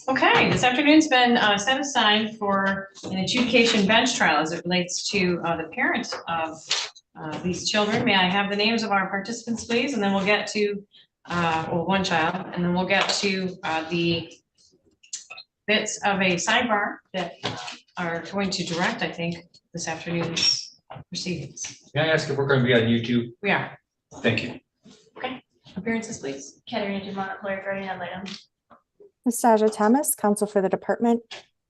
Okay, this afternoon's been set aside for an adjudication bench trial as it relates to the parent of these children. May I have the names of our participants, please? And then we'll get to, one child, and then we'll get to the bits of a sidebar that are going to direct, I think, this afternoon's proceedings. May I ask if we're going to be on YouTube? We are. Thank you. Okay, appearances, please. Katerina Dumont, lawyer for any item. Ms. Saja Thomas, counsel for the department.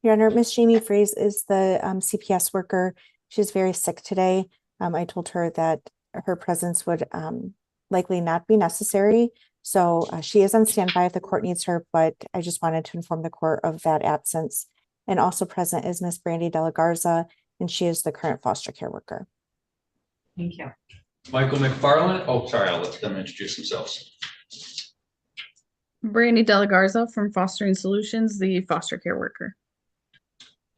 Your Honor, Ms. Jamie Freeze is the CPS worker. She's very sick today. I told her that her presence would likely not be necessary. So she is on standby if the court needs her, but I just wanted to inform the court of that absence. And also present is Ms. Brandy De La Garza, and she is the current foster care worker. Thank you. Michael McFarland. Oh, sorry, I'll let them introduce themselves. Brandy De La Garza from Fostering Solutions, the foster care worker.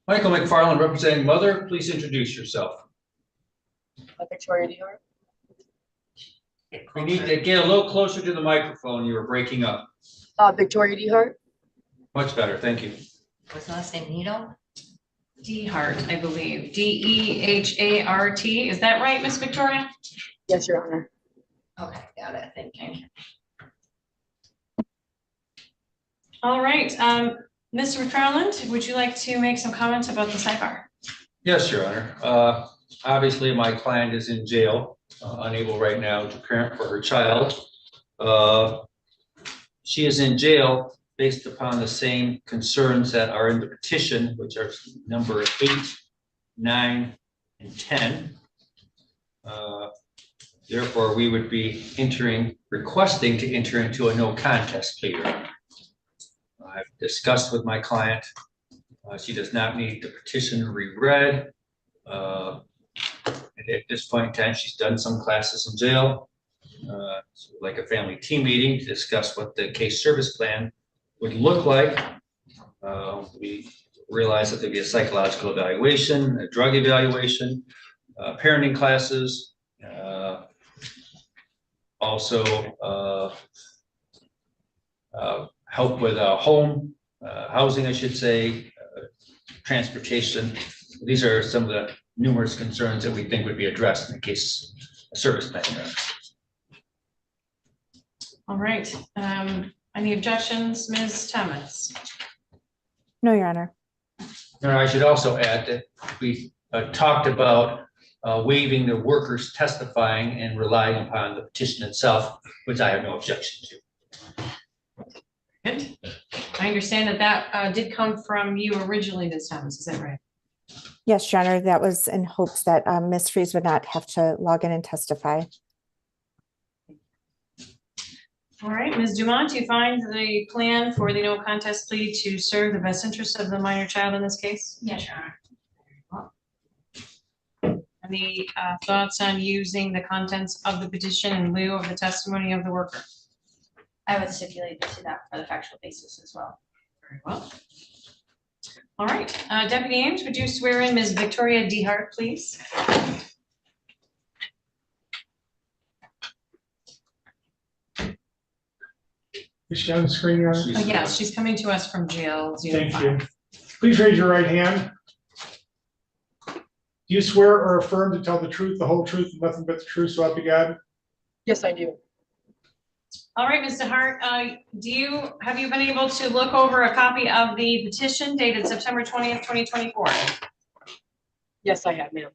Michael McFarland, representing mother. Please introduce yourself. Victoria Dior. You need to get a little closer to the microphone. You were breaking up. Victoria Dehart. Much better. Thank you. What's the last name? Nito? Dehart, I believe. Dehart. Is that right, Miss Victoria? Yes, Your Honor. Okay, got it. Thank you. All right, Mr. McFarland, would you like to make some comments about the sidebar? Yes, Your Honor. Obviously, my client is in jail, unable right now to parent for her child. She is in jail based upon the same concerns that are in the petition, which are number 8, 9, and 10. Therefore, we would be requesting to enter into a no contest plea. I've discussed with my client. She does not need the petition reread. At this point in time, she's done some classes in jail, like a family team meeting to discuss what the case service plan would look like. We realize that there'd be a psychological evaluation, a drug evaluation, parenting classes, also help with home, housing, I should say, transportation. These are some of the numerous concerns that we think would be addressed in the case service plan. All right, any objections, Ms. Thomas? No, Your Honor. Now, I should also add that we talked about waiving the workers testifying and relying upon the petition itself, which I have no objection to. Good. I understand that that did come from you originally, Ms. Thomas, is that right? Yes, Your Honor, that was in hopes that Ms. Freeze would not have to log in and testify. All right, Ms. Dumont, do you find the plan for the no contest plea to serve the best interest of the minor child in this case? Yes, Your Honor. Any thoughts on using the contents of the petition in lieu of the testimony of the worker? I would stipulate to that for the factual basis as well. Very well. All right, Deputy Ames, would you swear in Ms. Victoria Dehart, please? Is she on the screen, Your Honor? Yes, she's coming to us from jail. Thank you. Please raise your right hand. Do you swear or affirm to tell the truth, the whole truth, and nothing but the truth, so help you God? Yes, I do. All right, Ms. Dehart, have you been able to look over a copy of the petition dated September 20th, 2024? Yes, I have, ma'am.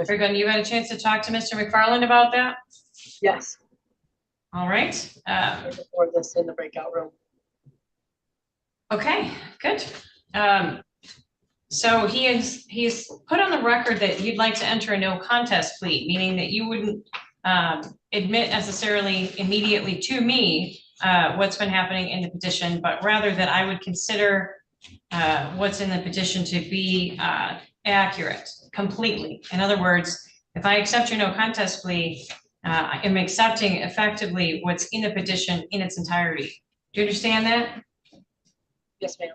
Very good. You had a chance to talk to Mr. McFarland about that? Yes. All right. Before this in the breakout room. Okay, good. So he's put on the record that you'd like to enter a no contest plea, meaning that you wouldn't admit necessarily immediately to me what's been happening in the petition, but rather that I would consider what's in the petition to be accurate completely. In other words, if I accept your no contest plea, I am accepting effectively what's in the petition in its entirety. Do you understand that? Yes, ma'am.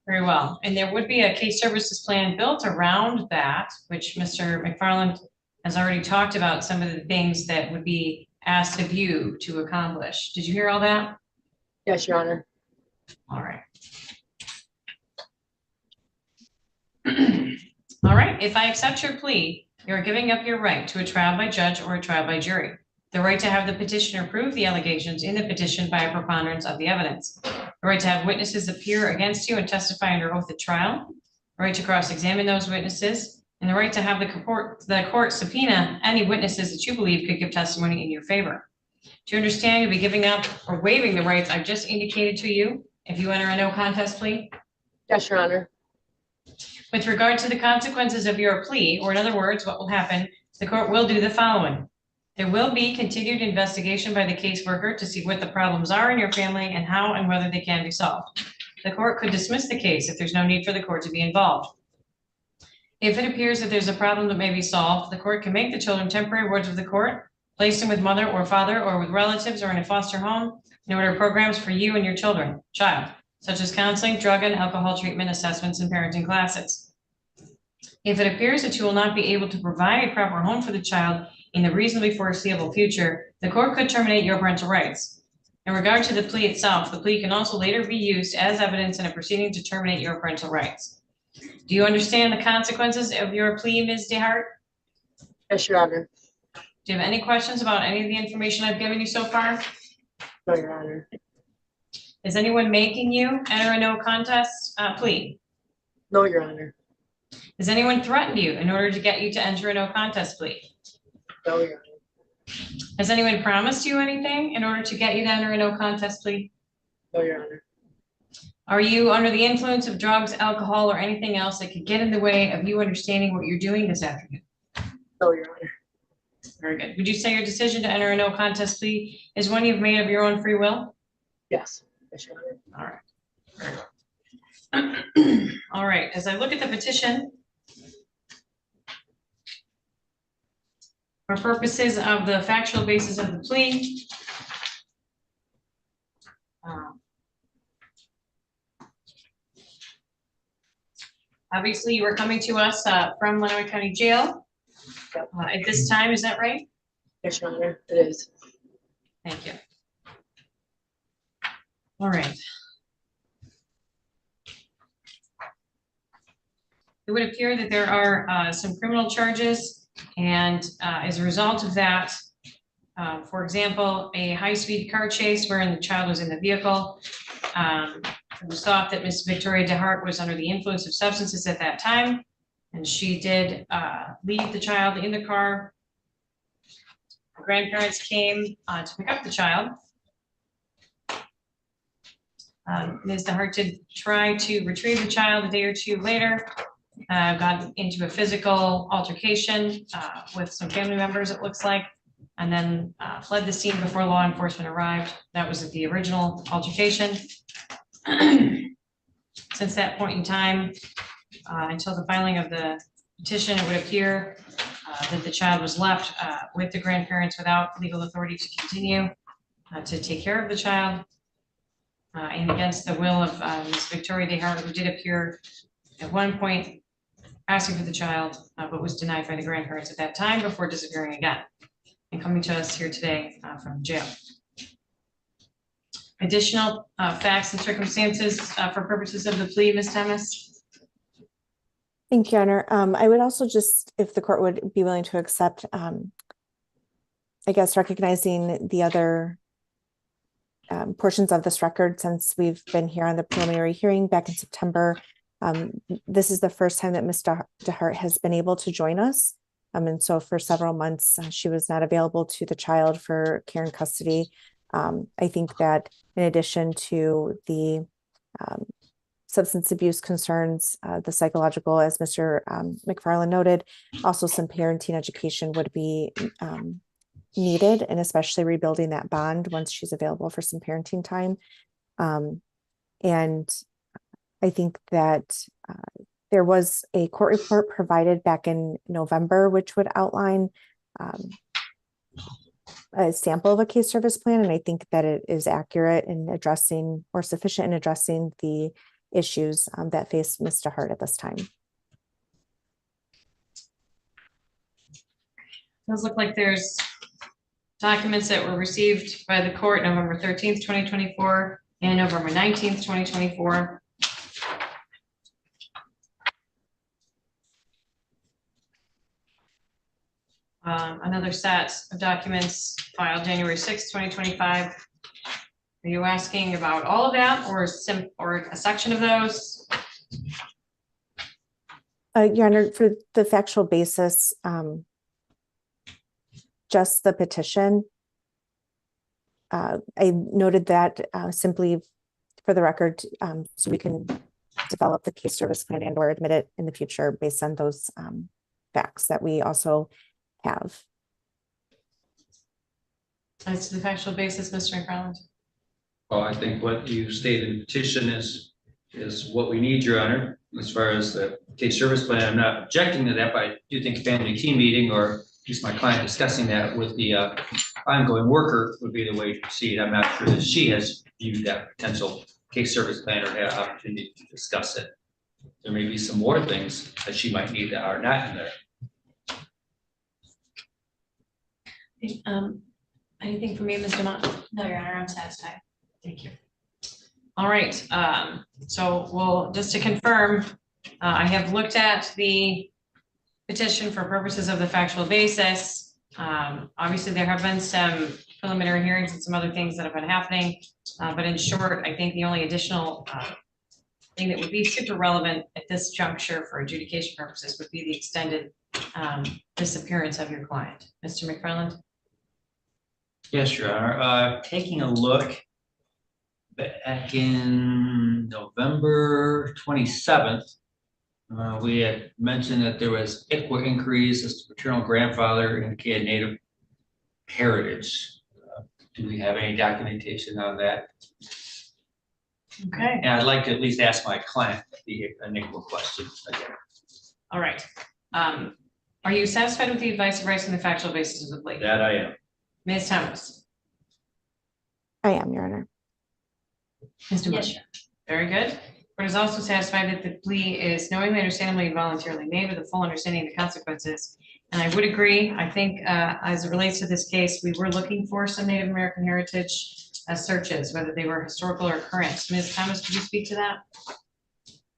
Very well. And there would be a case services plan built around that, which Mr. McFarland has already talked about some of the things that would be asked of you to accomplish. Did you hear all that? Yes, Your Honor. All right. All right, if I accept your plea, you're giving up your right to a trial by judge or a trial by jury, the right to have the petitioner prove the allegations in the petition by a preponderance of the evidence, the right to have witnesses appear against you and testify under oath at trial, the right to cross-examine those witnesses, and the right to have the court subpoena any witnesses that you believe could give testimony in your favor. Do you understand you'll be giving up or waiving the rights I've just indicated to you if you enter a no contest plea? Yes, Your Honor. With regard to the consequences of your plea, or in other words, what will happen, the court will do the following. There will be continued investigation by the caseworker to see what the problems are in your family and how and whether they can be solved. The court could dismiss the case if there's no need for the court to be involved. If it appears that there's a problem that may be solved, the court can make the children temporary wards of the court, place them with mother or father or with relatives or in a foster home, and order programs for you and your child, such as counseling, drug and alcohol treatment assessments, and parenting classes. If it appears that you will not be able to provide a proper home for the child in the reasonably foreseeable future, the court could terminate your parental rights. In regard to the plea itself, the plea can also later be used as evidence in a proceeding to terminate your parental rights. Do you understand the consequences of your plea, Ms. DeHart? Yes, Your Honor. Do you have any questions about any of the information I've given you so far? No, Your Honor. Is anyone making you enter a no contest plea? No, Your Honor. Has anyone threatened you in order to get you to enter a no contest plea? No, Your Honor. Has anyone promised you anything in order to get you to enter a no contest plea? No, Your Honor. Are you under the influence of drugs, alcohol, or anything else that could get in the way of you understanding what you're doing this afternoon? No, Your Honor. Very good. Would you say your decision to enter a no contest plea is one you've made of your own free will? Yes. Yes, Your Honor. All right. All right, as I look at the petition, for purposes of the factual basis of the plea, obviously you are coming to us from Lenawee County Jail at this time, is that right? Yes, Your Honor. It is. Thank you. All right. It would appear that there are some criminal charges, and as a result of that, for example, a high-speed car chase wherein the child was in the vehicle. It was thought that Miss Victoria DeHart was under the influence of substances at that time, and she did leave the child in the car. The grandparents came to pick up the child. Ms. DeHart did try to retrieve the child a day or two later, got into a physical altercation with some family members, it looks like, and then fled the scene before law enforcement arrived. That was at the original altercation. Since that point in time, until the filing of the petition, it would appear that the child was left with the grandparents without legal authority to continue to take care of the child. And against the will of Ms. Victoria DeHart, who did appear at one point asking for the child, but was denied by the grandparents at that time before disappearing again and coming to us here today from jail. Additional facts and circumstances for purposes of the plea, Ms. Thomas? Thank you, Your Honor. I would also just, if the court would be willing to accept, I guess, recognizing the other portions of this record since we've been here on the preliminary hearing back in September. This is the first time that Ms. DeHart has been able to join us. And so for several months, she was not available to the child for care and custody. I think that in addition to the substance abuse concerns, the psychological, as Mr. McFarland noted, also some parenting education would be needed, and especially rebuilding that bond once she's available for some parenting time. And I think that there was a court report provided back in November, which would outline a sample of a case service plan. And I think that it is accurate in addressing or sufficient in addressing the issues that face Ms. DeHart at this time. Does look like there's documents that were received by the court November 13th, 2024, and November 19th, 2024. Another set of documents filed January 6th, 2025. Are you asking about all of that or a section of those? Your Honor, for the factual basis, just the petition. I noted that simply for the record, so we can develop the case service plan and or admit it in the future based on those facts that we also have. As to the factual basis, Mr. McFarland. Well, I think what you stated in the petition is what we need, Your Honor. As far as the case service plan, I'm not objecting to that, but I do think family team meeting or at least my client discussing that with the ongoing worker would be the way to proceed. I'm not sure that she has viewed that potential case service plan or had opportunity to discuss it. There may be some more things that she might need that are not in there. Anything from you, Mr. Mott? No, Your Honor, I'm satisfied. Thank you. All right, so we'll, just to confirm, I have looked at the petition for purposes of the factual basis. Obviously, there have been some preliminary hearings and some other things that have been happening. But in short, I think the only additional thing that would be super relevant at this juncture for adjudication purposes would be the extended disappearance of your client. Mr. McFarland? Yes, Your Honor. Taking a look back in November 27th, we had mentioned that there was ICWA inquiries as to paternal grandfather indicated native heritage. Do we have any documentation on that? Okay. And I'd like to at least ask my client the ICWA question again. All right. Are you satisfied with the advice of rights and the factual basis of the plea? That I am. Ms. Thomas? I am, Your Honor. Mr. Yes, Bush? Your Very good. Court is also satisfied that the plea is knowingly, understandably, and voluntarily made with a full understanding of the consequences. And I would agree. I think as it relates to this case, we were looking for some Native American heritage searches, whether they were historical or current. Ms. Thomas, could you speak to that?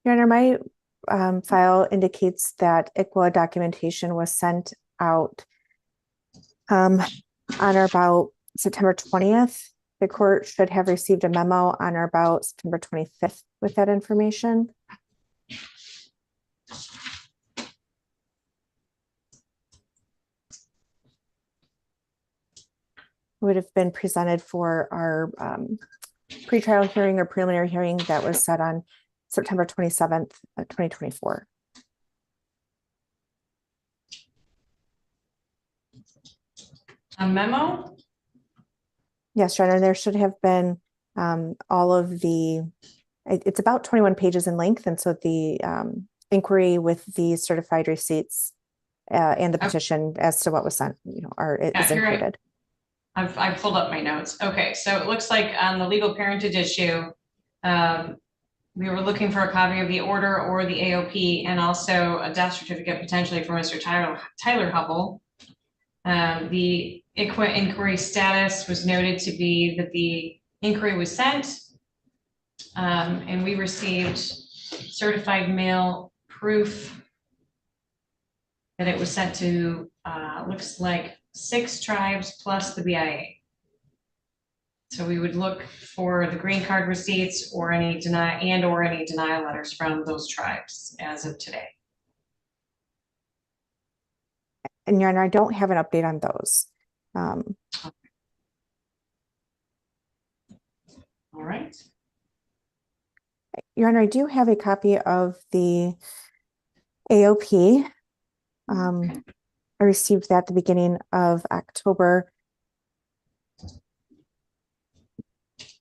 Your Honor, my file indicates that ICWA documentation was sent out on or about September 20th. The court should have received a memo on or about September 25th with that information. Would have been presented for our pretrial hearing or preliminary hearing that was set on September 27th, 2024. A memo? Yes, Your Honor, there should have been all of the, it's about 21 pages in length. And so the inquiry with the certified receipts and the petition as to what was sent, is included. I've pulled up my notes. Okay, so it looks like on the legal parentage issue, we were looking for a copy of the order or the AOP and also a death certificate potentially for Mr. Tyler Hubble. The ICWA inquiry status was noted to be that the inquiry was sent and we received certified mail proof that it was sent to, looks like 6 tribes plus the BIA. So we would look for the green card receipts or any denial letters from those tribes as of today. And Your Honor, I don't have an update on those. All right. Your Honor, I do have a copy of the AOP. I received that at the beginning of October.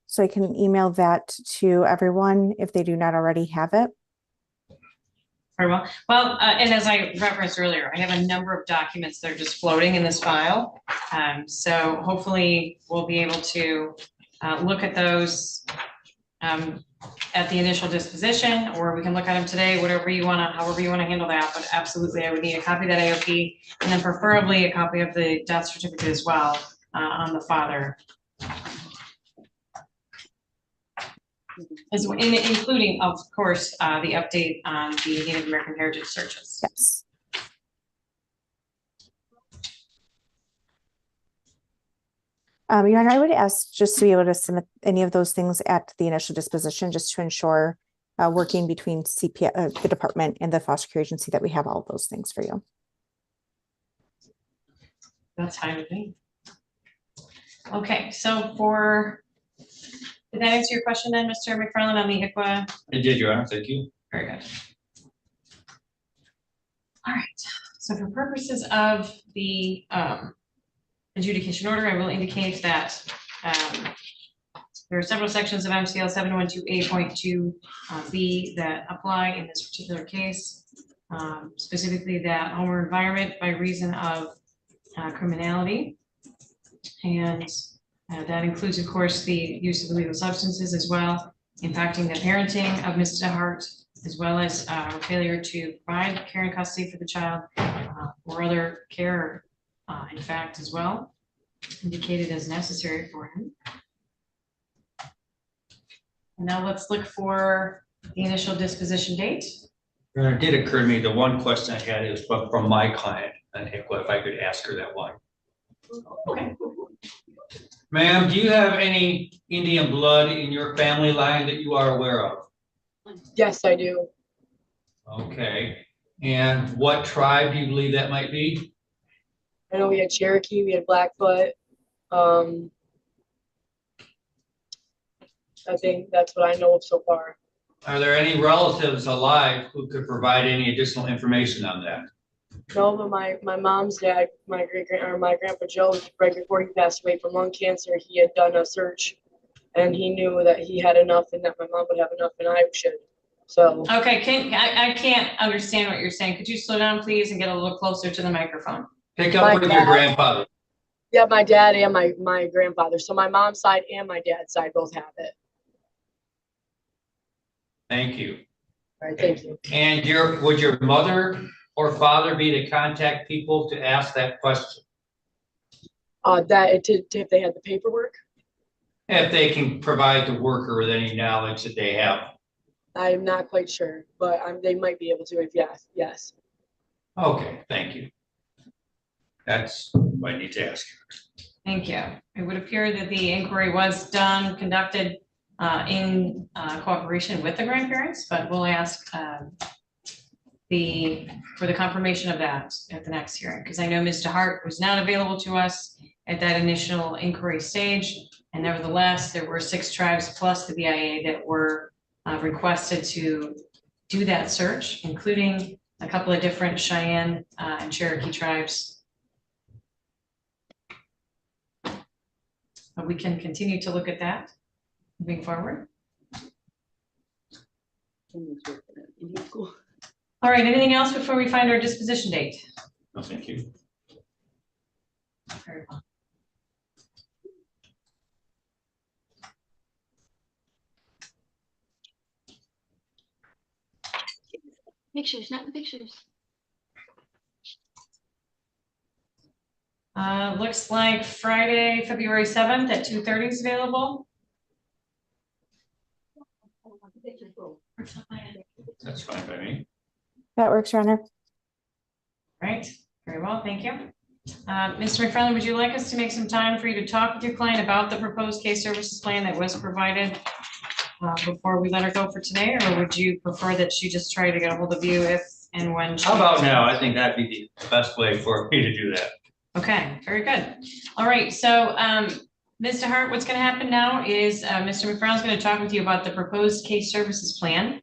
So I can email that to everyone if they do not already have it. Very well. Well, and as I referenced earlier, I have a number of documents that are just floating in this file. So hopefully we'll be able to look at those at the initial disposition, or we can look at them today, whatever you want to, however you want to handle that. But absolutely, I would need a copy of that AOP and then preferably a copy of the death certificate as well on the father. including, of course, the update on the Native American heritage searches. Yes. Your Honor, I would ask just to be able to submit any of those things at the initial disposition, just to ensure working between the department and the foster care agency that we have all of those things for you. That's fine with me. Okay, so did that answer your question then, Mr. McFarland, on the ICWA? It did, Your Honor. Thank you. Very good. All right, so for purposes of the adjudication order, I will indicate that there are several sections of MCL 712A.2B that apply in this particular case, specifically that home or environment by reason of criminality. And that includes, of course, the use of illegal substances as well, impacting the parenting of Ms. DeHart, as well as failure to provide care and custody for the child or other care, in fact, as well, indicated as necessary for him. And now let's look for the initial disposition date. It did occur to me, the one question I had is from my client, and if I could ask her that one. Okay. Ma'am, do you have any Indian blood in your family line that you are aware of? Yes, I do. Okay, and what tribe do you believe that might be? I know we had Cherokee, we had Blackfoot. I think that's what I know of so far. Are there any relatives alive who could provide any additional information on that? No, but my mom's dad, my grandpa Joe, right before he passed away from lung cancer, he had done a search, and he knew that he had enough, and that my mom would have enough, and I should. So. Okay, I can't understand what you're saying. Could you slow down, please, and get a little closer to the microphone? Pick up with your grandfather. Yeah, my dad and my grandfather. So my mom's side and my dad's side both have it. Thank you. All right, thank you. And would your mother or father be to contact people to ask that question? If they had the paperwork. If they can provide the worker with any knowledge that they have. I'm not quite sure, but they might be able to. If yes. Okay, thank you. That's what I need to ask you. Thank you. It would appear that the inquiry was conducted in cooperation with the grandparents, but we'll ask for the confirmation of that at the next hearing, because I know Ms. DeHart was not available to us at that initial inquiry stage, and nevertheless, there were 6 tribes plus the BIA that were requested to do that search, including a couple of different Cheyenne and Cherokee tribes. But we can continue to look at that moving forward. All right, anything else before we find our disposition date? No, thank you. Very well. Pictures, not the pictures. Looks like Friday, February 7th at 2:30 is available. That's fine by me. That works, Your Honor. Right, very well, thank you. Mr. McFarland, would you like us to make some time for you to talk with your client about the proposed case services plan that was provided before we let her go for today, or would you prefer that she just try to get a hold of you if and when she... How about now? I think that'd be the best way for me to do that. Okay, very good. All right, so Ms. DeHart, what's going to happen now is Mr. McFarland's going to talk with you about the proposed case services plan,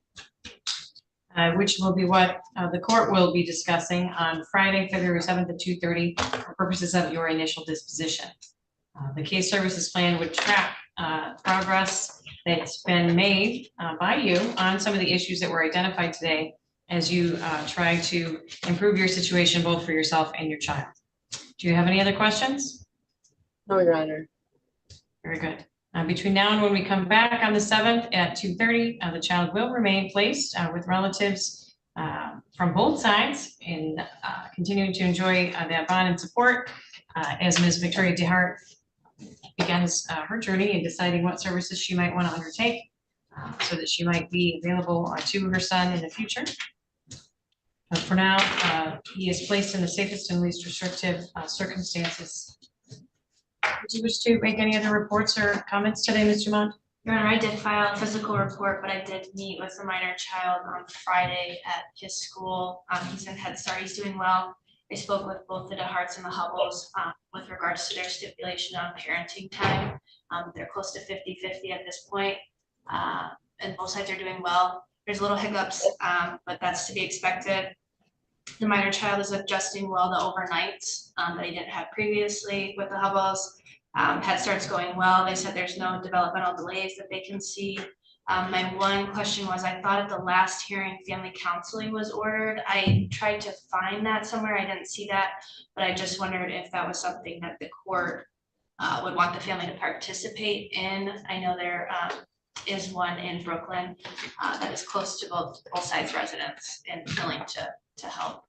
which will be what the court will be discussing on Friday, February 7th at 2:30 for purposes of your initial disposition. The case services plan would track progress that's been made by you on some of the issues that were identified today as you try to improve your situation both for yourself and your child. Do you have any other questions? No, Your Honor. Very good. Between now and when we come back on the 7th at 2:30, the child will remain placed with relatives from both sides in continuing to enjoy that bond and support as Ms. Victoria DeHart begins her journey in deciding what services she might want to undertake. so that she might be available to her son in the future. But for now, he is placed in the safest and least restrictive circumstances. Would you wish to make any other reports or comments today, Ms. Dumont? Your Honor, I did file a physical report, but I did meet with the minor child on Friday at his school. He's in Head Start, he's doing well. I spoke with both the DeHarts and the Hubbles with regards to their stipulation on parenting time. They're close to 50-50 at this point, and both sides are doing well. There's little hiccups, but that's to be expected. The minor child is adjusting well to overnights that he didn't have previously with the Hubbles. Head Start's going well. They said there's no developmental delays that they can see. My one question was, I thought at the last hearing, family counseling was ordered. I tried to find that somewhere. I didn't see that, but I just wondered if that was something that the court would want the family to participate in. I know there is one in Brooklyn that is close to both sides residents and willing to help.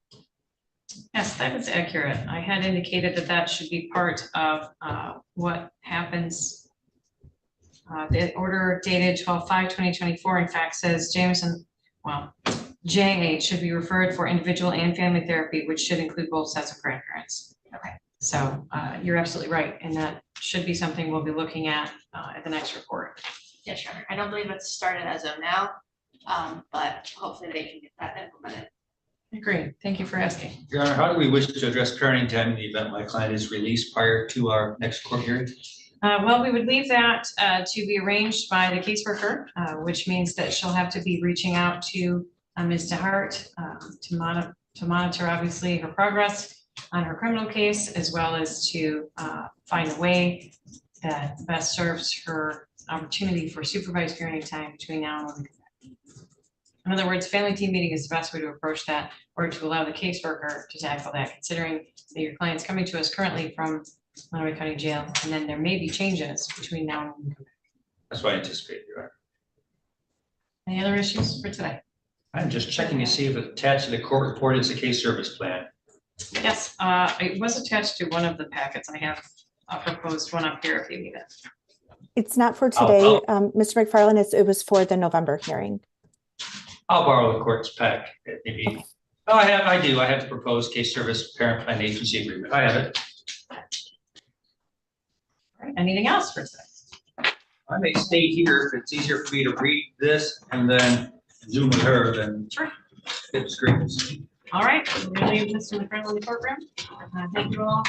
Yes, that is accurate. I had indicated that that should be part of what happens. The order dated 12/5/2024 in fact says JH should be referred for individual and family therapy, which should include both sets of grandparents. Okay. So you're absolutely right, and that should be something we'll be looking at the next report. Yeah, sure. I don't believe it's started as of now, but hopefully they can get that implemented. Great, thank you for asking. Your Honor, how do we wish to address parenting time in the event my client is released prior to our next court hearing? Well, we would leave that to be arranged by the caseworker, which means that she'll have to be reaching out to Ms. DeHart to monitor obviously her progress on her criminal case, as well as to find a way that best serves her opportunity for supervised parenting time between now and when we come back. In other words, family team meeting is the best way to approach that, or to allow the caseworker to tackle that, considering that your client's coming to us currently from Monterey County Jail, and then there may be changes between now and when we come back. That's what I anticipate, Your Honor. Any other issues for today? I'm just checking to see if attached to the court report is the case service plan. Yes, it was attached to one of the packets. I have a proposed one up here if you need it. It's not for today, Mr. McFarland, it was for the November hearing. I'll borrow the court's pack, maybe. Oh, I do. I have the proposed case service parent plan agency agreement. I have it. All right, anything else for today? I may stay here if it's easier for me to read this and then Zoom with her than Sure. hit screens. All right, we're going to leave Mr. McFarland in the courtroom. Thank you all.